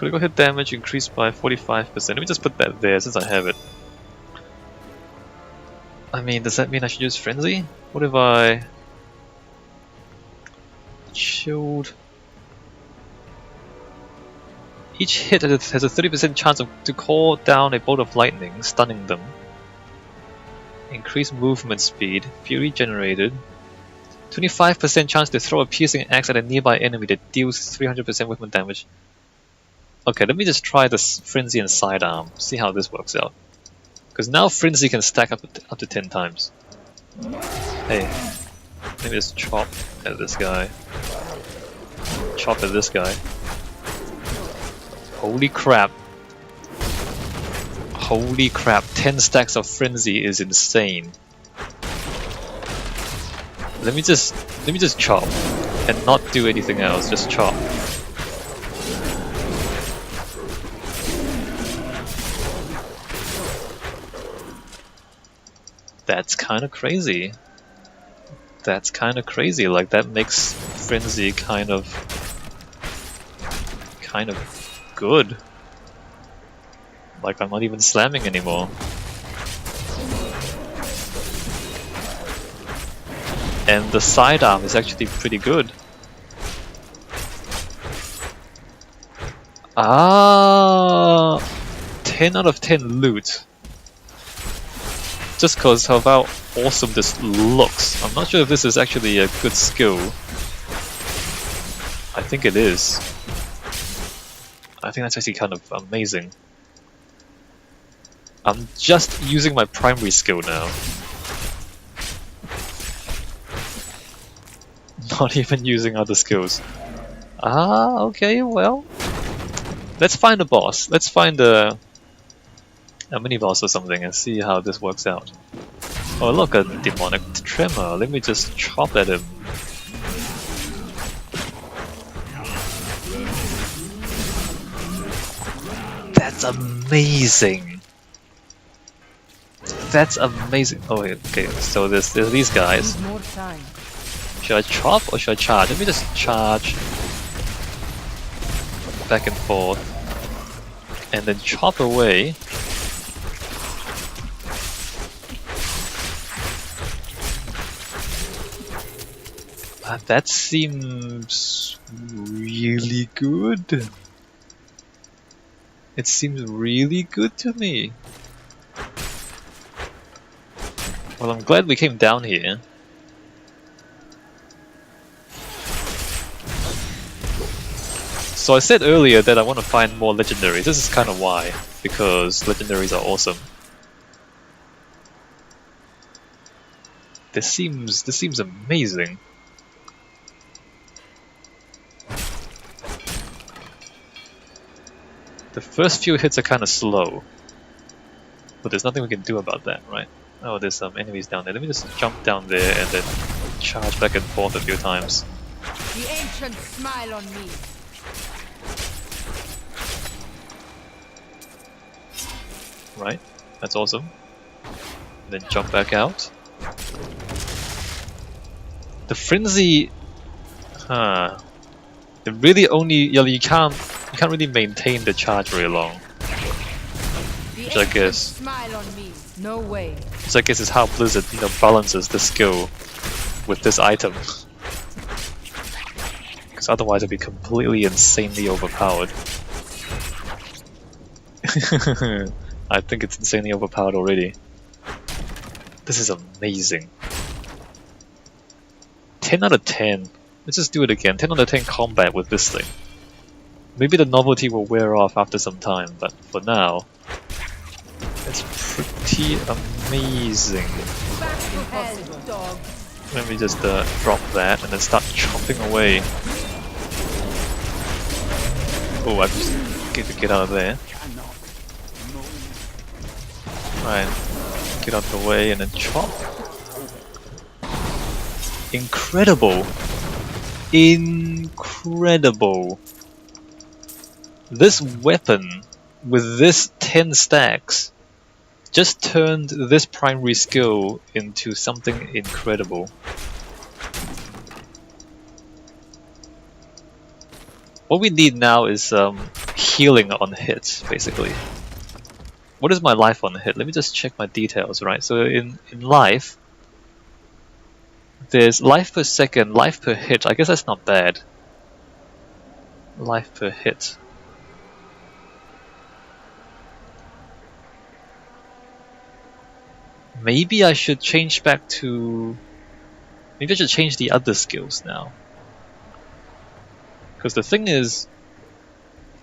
Critical hit damage increased by 45%. Let me just put that there since I have it. I mean, does that mean I should use Frenzy? What if I... Shield... Each hit has a 30% chance to call down a bolt of lightning, stunning them. Increased movement speed, fury generated. 25% chance to throw a piercing axe at a nearby enemy that deals 300% weapon damage. Okay, let me just try this Frenzy and Sidearm, see how this works out. Because now Frenzy can stack up to 10 times. Hey, let me just chop at this guy. Chop at this guy. Holy crap. Holy crap, 10 stacks of Frenzy is insane. Let me just chop and not do anything else, just chop. That's kind of crazy. That's kind of crazy, like that makes Frenzy kind of good. Like I'm not even slamming anymore. And the sidearm is actually pretty good. Ah, 10 out of 10 loot. Just cause of how awesome this looks. I'm not sure if this is actually a good skill. I think it is. I think that's actually kind of amazing. I'm just using my primary skill now. Not even using other skills. Ah, okay, well. Let's find a boss. Let's find a mini boss or something and see how this works out. Oh look, a demonic tremor. Let me just chop at him. That's amazing. That's amazing. Oh, okay. So there's these guys. Should I chop or should I charge? Let me just charge back and forth and then chop away. That seems really good. It seems really good to me. Well, I'm glad we came down here. So I said earlier that I want to find more legendaries. This is kind of why, because legendaries are awesome. This seems amazing. The first few hits are kind of slow, but there's nothing we can do about that, right? Oh, there's some enemies down there. Let me just jump down there and then charge back and forth a few times. The ancients smile on me. Right, that's awesome. Then jump back out. The frenzy, it really only you can't really maintain the charge very long. Which I guess, smile on me. No way. Which I guess is how Blizzard, balances the skill with this item. Because otherwise it'd be completely insanely overpowered. I think it's insanely overpowered already. This is amazing. 10 out of 10. Let's just do it again. 10 out of 10 combat with this thing. Maybe the novelty will wear off after some time, but for now, it's pretty amazing. Let me just drop that and then start chopping away. Oh, I just get to get out of there. Right, get out of the way and then chop. Incredible! Incredible! This weapon, with this 10 stacks, just turned this primary skill into something incredible. What we need now is healing on hit, basically. What is my life on hit? Let me just check my details, right? So in life, there's life per second, life per hit. I guess that's not bad. Life per hit. Maybe I should change back to... Maybe I should change the other skills now. Because the thing is,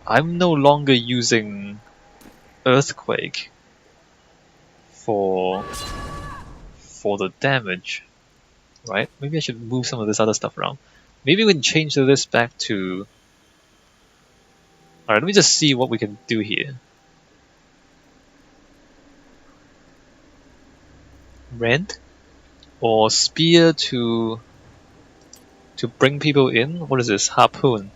I'm no longer using Earthquake for the damage, right? Maybe I should move some of this other stuff around. Maybe we can change this back to... Alright, let me just see what we can do here. Rend or spear to bring people in. What is this? Harpoon.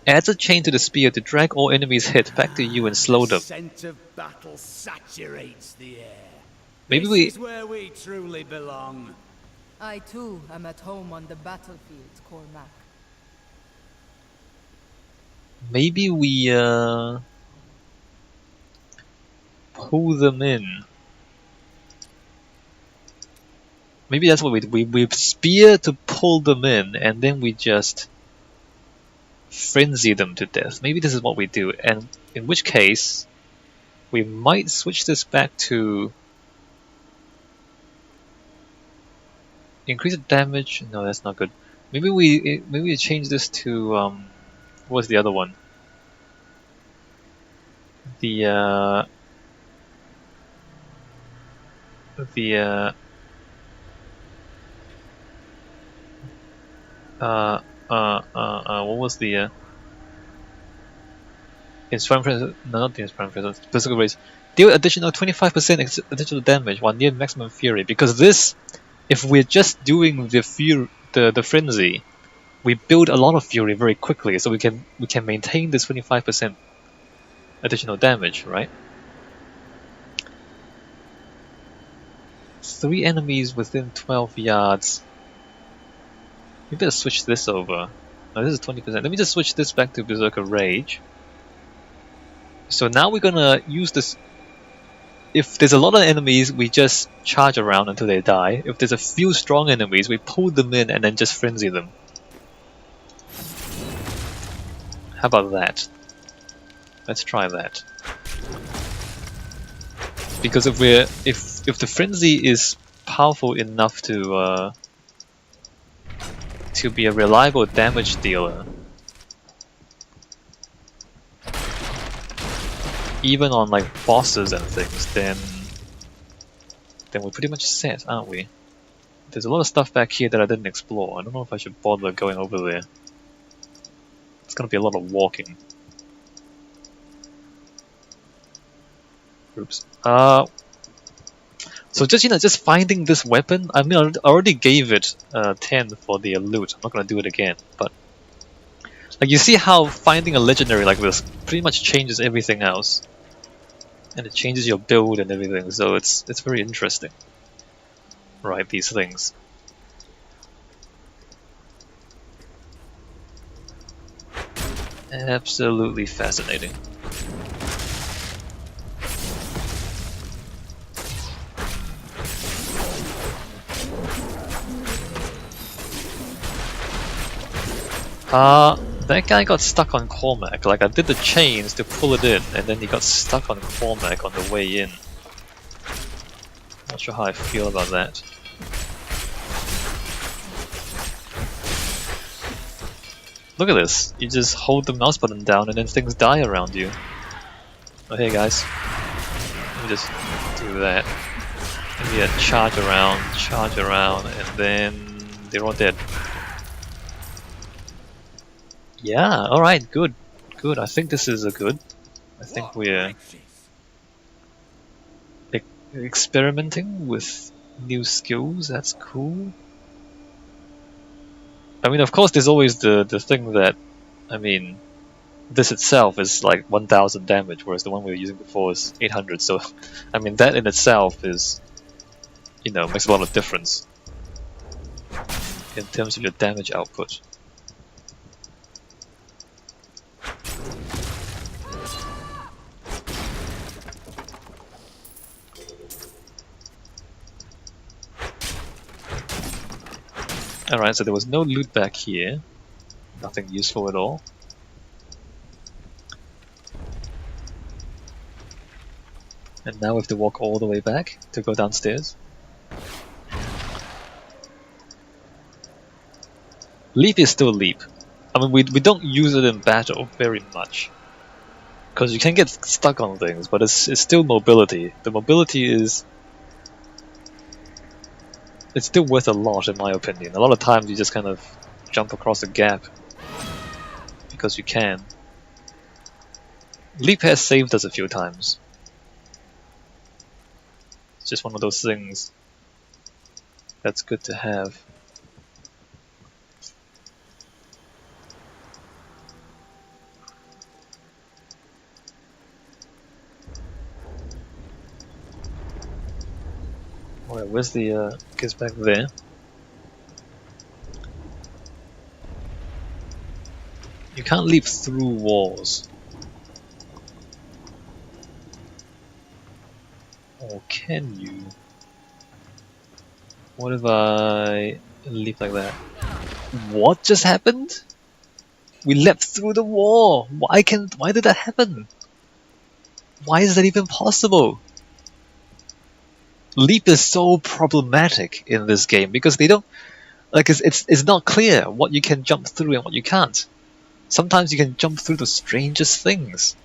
Adds a chain to the spear to drag all enemies hit back to you and slow them. The scent of battle saturates the air. Maybe This is where we truly belong. I too am at home on the battlefield, Cormac. Maybe we pull them in. Maybe that's what we spear to pull them in, and then we just frenzy them to death. Maybe this is what we do, and in which case we might switch this back to increase the damage. No, that's not good. Maybe we change this to what's the other one? What was the Inspiring Presence? No, not the Inspiring Presence. Physical Race. Deal additional 25% additional damage while near maximum fury. Because this, if we're just doing the frenzy, we build a lot of fury very quickly, so we can maintain this 25% additional damage, right? 3 enemies within 12 yards. We better switch this over. No, this is 20%. Let me just switch this back to Berserker Rage. So now we're gonna use this. If there's a lot of enemies, we just charge around until they die. If there's a few strong enemies, we pull them in and then just frenzy them. How about that? Let's try that. Because if the frenzy is powerful enough to be a reliable damage dealer, even on like bosses and things, then we're pretty much set, aren't we? There's a lot of stuff back here that I didn't explore. I don't know if I should bother going over there. It's gonna be a lot of walking. Oops. So just finding this weapon. I mean, I already gave it 10 for the loot. I'm not gonna do it again. But like, you see how finding a legendary like this pretty much changes everything else, and it changes your build and everything. So it's very interesting, right? These things. Absolutely fascinating. That guy got stuck on Cormac. Like, I did the chains to pull it in, and then he got stuck on Cormac on the way in. Not sure how I feel about that. Look at this. You just hold the mouse button down and then things die around you. Oh, hey guys. Let me just do that. Maybe a charge around, and then they're all dead. Yeah, alright, good. Good, I think this is a good. I think we're experimenting with new skills, that's cool. I mean, of course, there's always the thing that, I mean, this itself is like 1000 damage, whereas the one we were using before is 800, so, I mean, that in itself is, you know, makes a lot of difference in terms of your damage output. Alright, so there was no loot back here. Nothing useful at all. And now we have to walk all the way back to go downstairs. Leap is still leap. I mean, we don't use it in battle very much. Because you can get stuck on things, but it's still mobility. The mobility is... It's still worth a lot, in my opinion. A lot of times you just kind of jump across a gap. Because you can. Leap has saved us a few times. It's just one of those things that's good to have. Alright, where's the kids back there? You can't leap through walls. Or can you? What if I leap like that? What just happened? We leapt through the wall! Why did that happen? Why is that even possible? Leap is so problematic in this game because they don't like it's not clear what you can jump through and what you can't. Sometimes you can jump through the strangest things.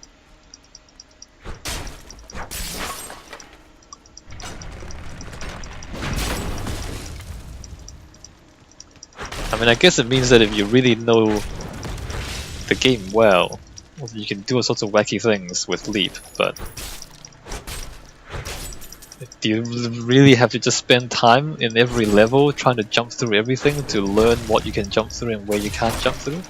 I mean, I guess it means that if you really know the game well, you can do all sorts of wacky things with Leap, but do you really have to just spend time in every level trying to jump through everything to learn what you can jump through and where you can't jump through?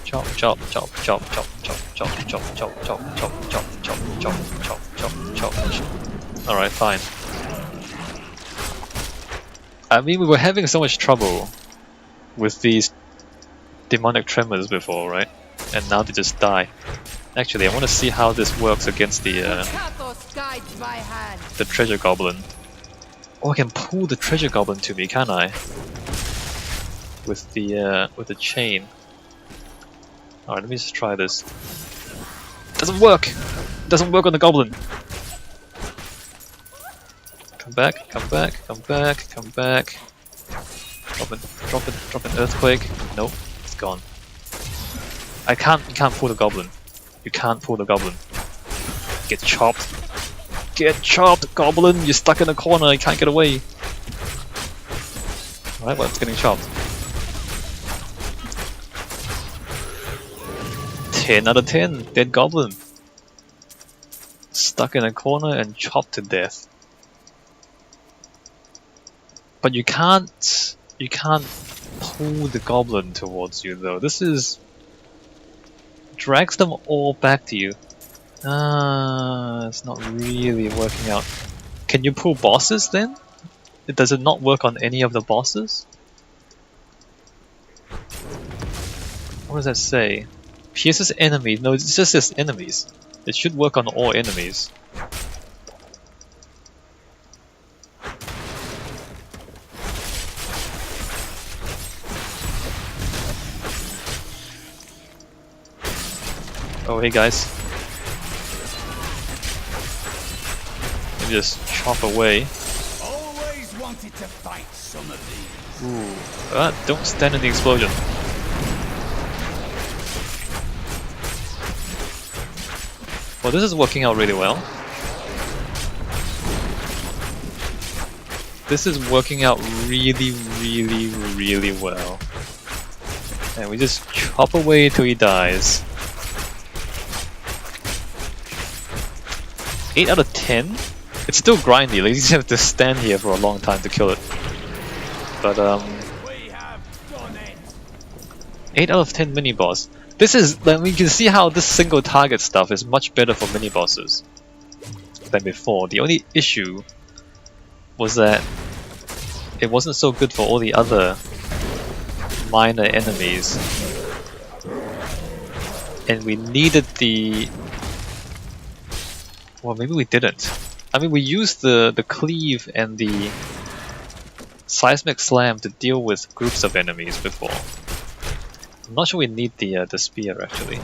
Chop, chop, chop, chop, chop, chop, chop, chop, chop, chop, chop, chop, chop, chop, chop, chop, chop. Alright, fine. I mean, we were having so much trouble with these demonic tremors before, right? And now they just die. Actually, I want to see how this works against the treasure goblin. Oh, I can pull the treasure goblin to me, can I? With the chain. Alright, let me just try this. Doesn't work! Doesn't work on the goblin! Come back, come back, come back, come back. Drop it, drop it, drop an earthquake. Nope, it's gone. You can't pull the goblin. You can't pull the goblin. Get chopped. Get chopped, goblin! You're stuck in a corner, you can't get away. Alright, well, it's getting chopped. 10 out of 10, dead goblin. Stuck in a corner and chopped to death. But you can't pull the goblin towards you though. This is drags them all back to you. It's not really working out. Can you pull bosses then? Does it not work on any of the bosses? What does that say? Pierces enemies. No, it's just says enemies. It should work on all enemies. Oh, hey guys. Let me just chop away. Always wanted to fight some of these. Ooh. Don't stand in the explosion. Well, this is working out really well. This is working out really, really, really well. And we just chop away till he dies. 8 out of 10? It's still grindy, like you just have to stand here for a long time to kill it. But We have done it. 8 out of 10 mini-boss. This is, like, we can see how this single target stuff is much better for mini-bosses than before. The only issue was that it wasn't so good for all the other minor enemies. And we needed the... Well, maybe we didn't. I mean, we used the cleave and the seismic slam to deal with groups of enemies before. I'm not sure we need the spear actually.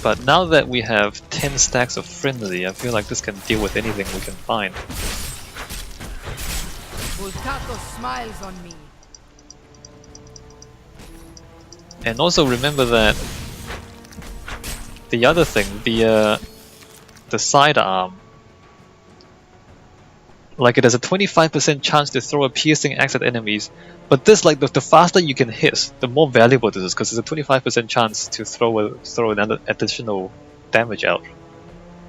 But now that we have 10 stacks of frenzy, I feel like this can deal with anything we can find. Voltato smiles on me. And also remember that the other thing, the sidearm, like it has a 25% chance to throw a piercing axe at enemies, but this, like, the faster you can hit, the more valuable this is, because there's a 25% chance to throw another additional damage out.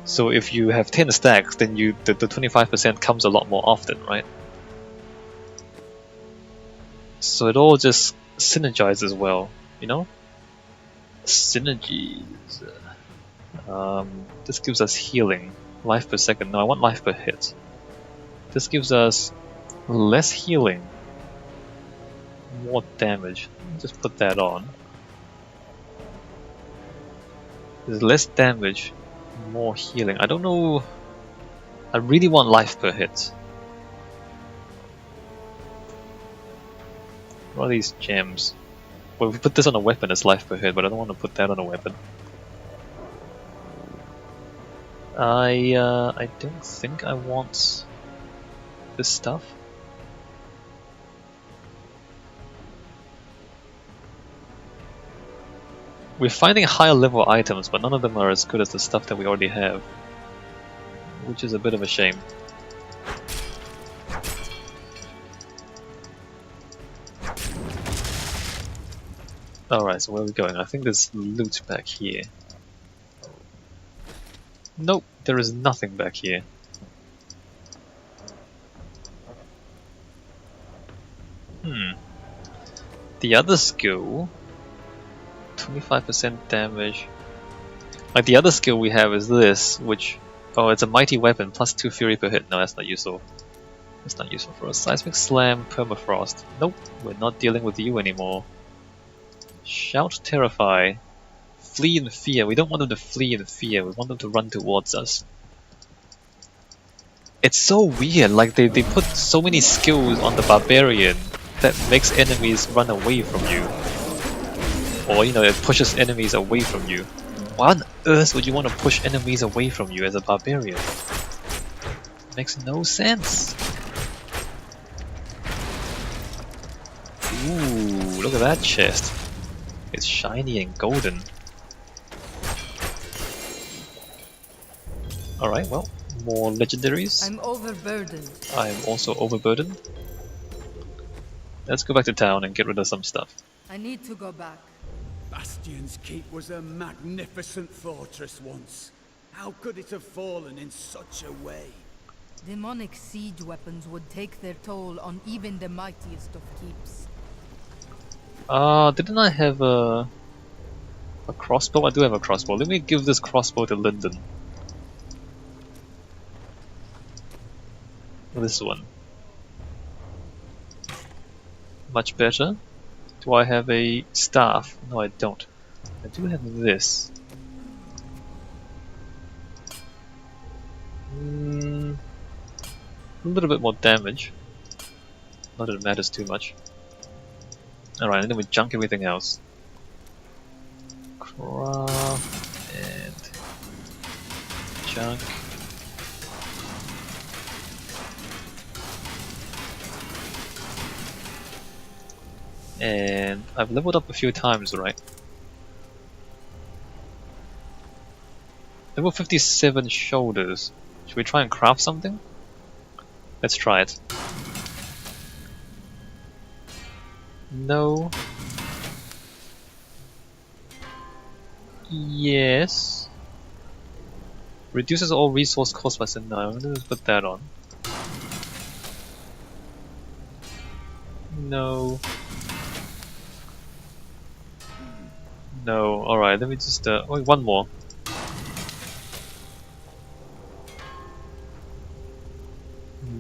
So if you have 10 stacks, then the 25% comes a lot more often, right? So it all just synergizes well, you know? Synergies. This gives us healing. Life per second. No, I want life per hit. This gives us less healing, more damage. Just put that on. There's less damage, more healing. I don't know. I really want life per hit. What are these gems? Well, if we put this on a weapon, it's life per hit, but I don't want to put that on a weapon. I don't think I want this stuff. We're finding higher level items, but none of them are as good as the stuff that we already have, which is a bit of a shame. Alright, so where are we going? I think there's loot back here. Nope, there is nothing back here. The other skill, 25% damage. Like the other skill we have is this, which... Oh, it's a mighty weapon, plus 2 fury per hit. No, that's not useful. That's not useful for us. Seismic Slam, Permafrost. Nope, we're not dealing with you anymore. Shout, Terrify. Flee in fear. We don't want them to flee in fear, we want them to run towards us. It's so weird, like they put so many skills on the Barbarian that makes enemies run away from you. Or, you know, it pushes enemies away from you. Why on earth would you want to push enemies away from you as a Barbarian? Makes no sense. Ooh, look at that chest. It's shiny and golden. Alright, well, more legendaries. I'm overburdened. I'm also overburdened. Let's go back to town and get rid of some stuff. I need to go back. Bastion's Keep was a magnificent fortress once. How could it have fallen in such a way? Demonic siege weapons would take their toll on even the mightiest of keeps. Didn't I have a crossbow? I do have a crossbow. Let me give this crossbow to Lyndon. This one. Much better. Do I have a staff? No, I don't. I do have this. A little bit more damage. Not that it matters too much. Alright, and then we junk everything else. Craft and junk. And I've leveled up a few times, right? Level 57 shoulders. Should we try and craft something? Let's try it. No. Yes. Reduces all resource cost by 7. No, I'm gonna just put that on. No. No. Alright, let me just wait, one more.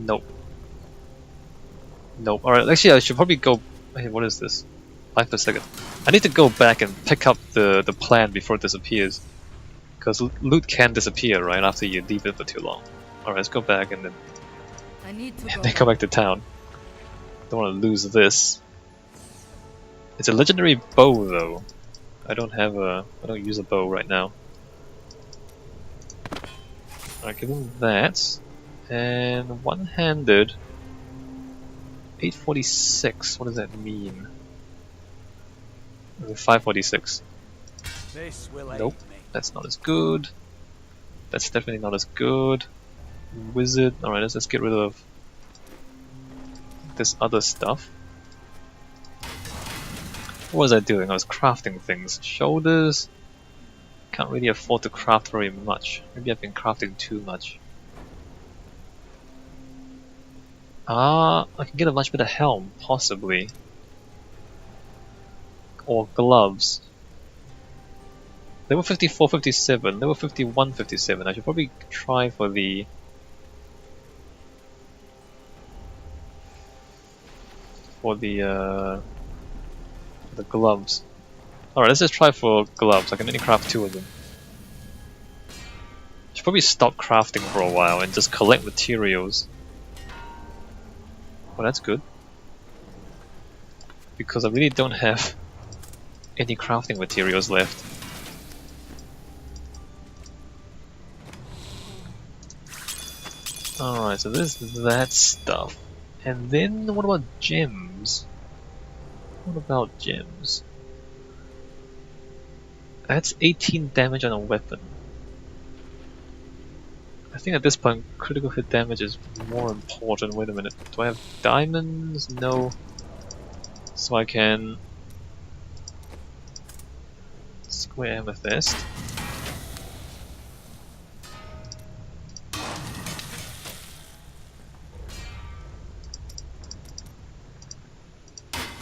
Nope. Nope. Alright, actually I should probably go... Hey, what is this? 5 per second. I need to go back and pick up the plant before it disappears. Because loot can disappear, right, after you leave it for too long. Alright, let's go back and then go back to town. Don't want to lose this. It's a legendary bow though. I don't use a bow right now. Alright, give him that. And one-handed 846, what does that mean? 546. This will Nope, aid me. that's not as good. That's definitely not as good. Wizard, alright, let's just get rid of this other stuff. What was I doing? I was crafting things. Shoulders, can't really afford to craft very much. Maybe I've been crafting too much. I can get a much better helm, possibly. Or gloves. They were 54, 57. They were 51, 57. I should probably try for the... the gloves. Alright, let's just try for gloves. I can only craft 2 of them. Should probably stop crafting for a while and just collect materials. Well, that's good. Because I really don't have any crafting materials left. Alright, so there's that stuff. And then, what about gems? What about gems? That's 18 damage on a weapon. I think at this point, critical hit damage is more important. Wait a minute. Do I have diamonds? No. So I can... Square amethyst.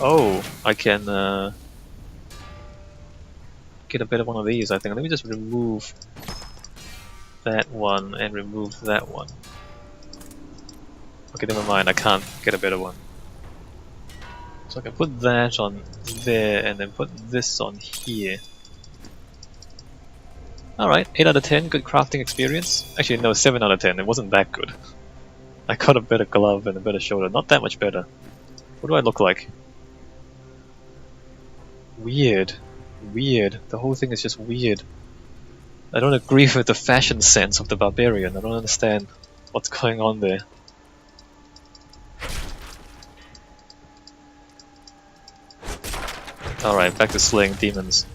Oh, I can get a better one of these, I think. Let me just remove that one and remove that one. Okay, never mind, I can't get a better one. So I can put that on there and then put this on here. Alright, 8 out of 10, good crafting experience. Actually, no, 7 out of 10, it wasn't that good. I got a better glove and a better shoulder, not that much better. What do I look like? Weird. Weird. The whole thing is just weird. I don't agree with the fashion sense of the barbarian. I don't understand what's going on there. Alright, back to slaying demons.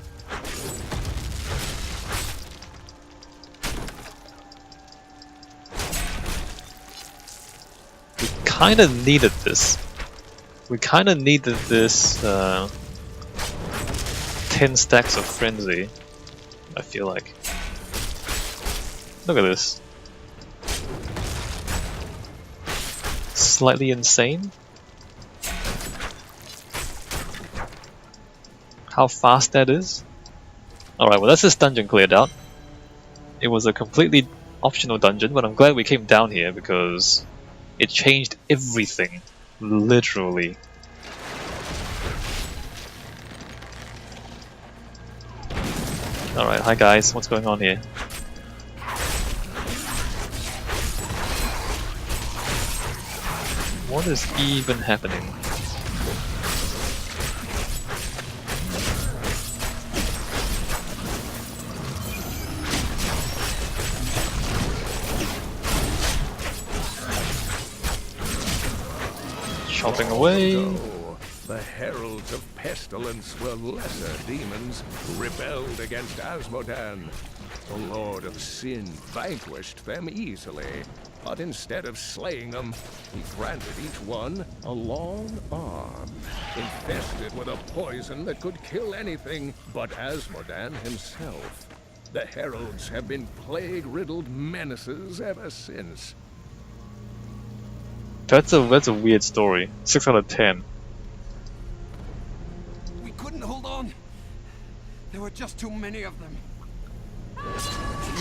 We kinda needed this. We kinda needed this 10 stacks of frenzy, I feel like. Look at this. Slightly insane. How fast that is. Alright, well that's this dungeon cleared out. It was a completely optional dungeon, but I'm glad we came down here because it changed everything. Literally. Alright, hi guys, what's going on here? What is even happening? Chopping away. The heralds of pestilence were lesser demons who rebelled against Asmodan. The Lord of Sin vanquished them easily, but instead of slaying them, he granted each one a long arm, infested with a poison that could kill anything but Asmodan himself. The heralds have been plague-riddled menaces ever since. That's a weird story. 6 out of 10. We couldn't hold on. There were just too many of them.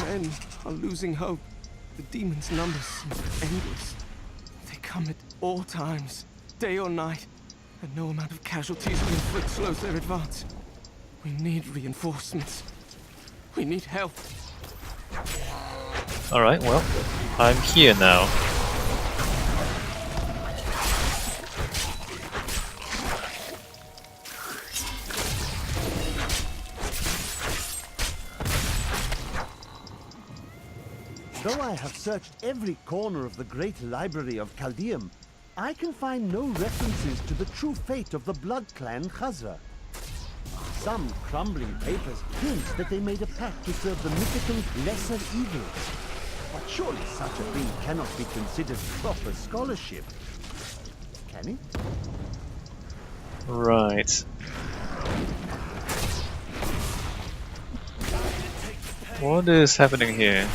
Men are losing hope. The demons' numbers seem endless. They come at all times, day or night, and no amount of casualties we inflict slows their advance. We need reinforcements. We need help. Alright, well, I'm here now. Though I have searched every corner of the great library of Chaldeum, I can find no references to the true fate of the Blood Clan Khazra. Some crumbling papers hint that they made a pact to serve the mythical lesser evils. But surely such a thing cannot be considered proper scholarship. Can it? Right. What is happening here?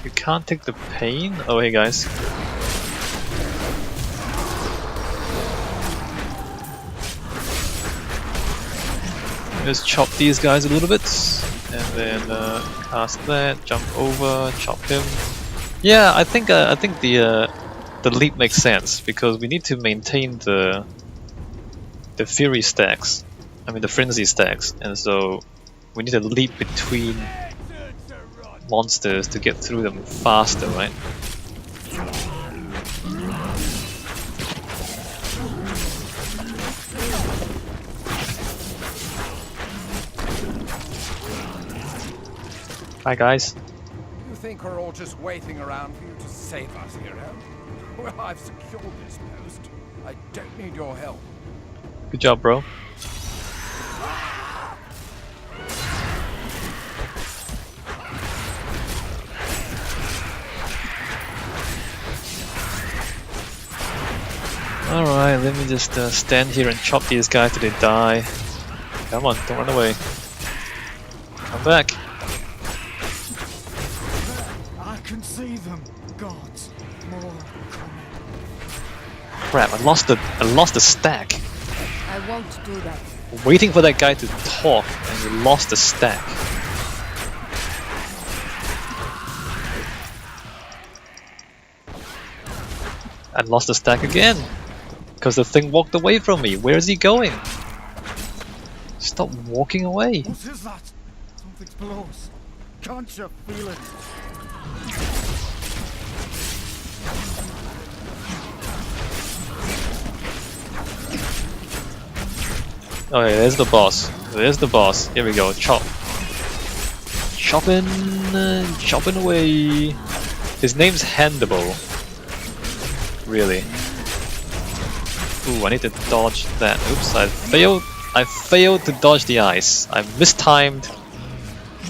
You can't take the pain? Oh, hey guys. Just chop these guys a little bit, and then cast that, jump over, chop him. Yeah, I think the leap makes sense because we need to maintain the fury stacks. I mean the frenzy stacks, and so we need to leap between monsters to get through them faster, right? Hi guys. You think we're all just waiting around for you to save us, hero? Well, I've secured this post. I don't need your help. Good job, bro. Alright, let me just stand here and chop these guys till they die. Come on, don't run away. Come back. I can see them. Gods, more coming. Crap, I lost the stack. I won't do that. Waiting for that guy to talk and we lost the stack. I lost the stack again. Because the thing walked away from me. Where is he going? Stop walking away. What is that? Something's below us. Can't you feel it? Okay, there's the boss. There's the boss. Here we go. Chop. Chopping, chopping away. His name's Handable. Really. Ooh, I need to dodge that. Oops, I failed to dodge the ice. I mistimed.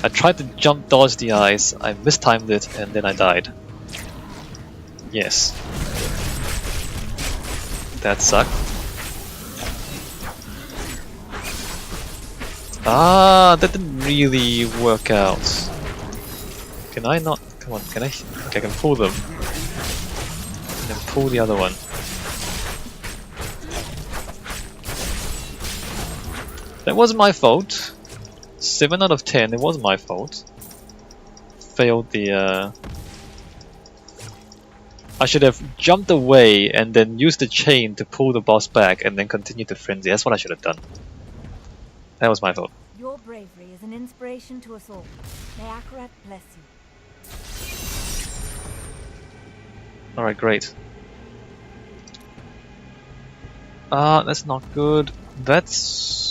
I tried to jump dodge the ice. I mistimed it and then I died. Yes. That sucked. Ah, that didn't really work out. Can I not? Come on, can I? Okay, I can pull them. And then pull the other one. That wasn't my fault. 7 out of 10, it was my fault. Failed the I should have jumped away and then used the chain to pull the boss back and then continue to frenzy. That's what I should have done. That was my fault. Your bravery is an inspiration to us all. May Akarat bless you. Alright, great. Ah, that's not good. That's...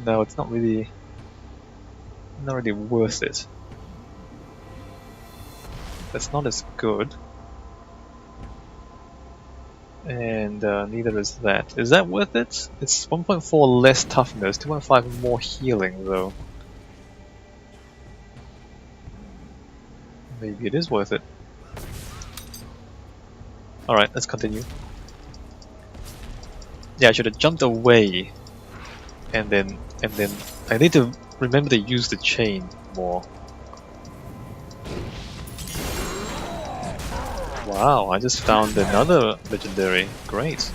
no, it's not really worth it. That's not as good. And neither is that. Is that worth it? It's 1.4 less toughness, 2.5 more healing though. Maybe it is worth it. Alright, let's continue. Yeah, I should have jumped away. And then I need to remember to use the chain more. Wow, I just found another legendary. Great.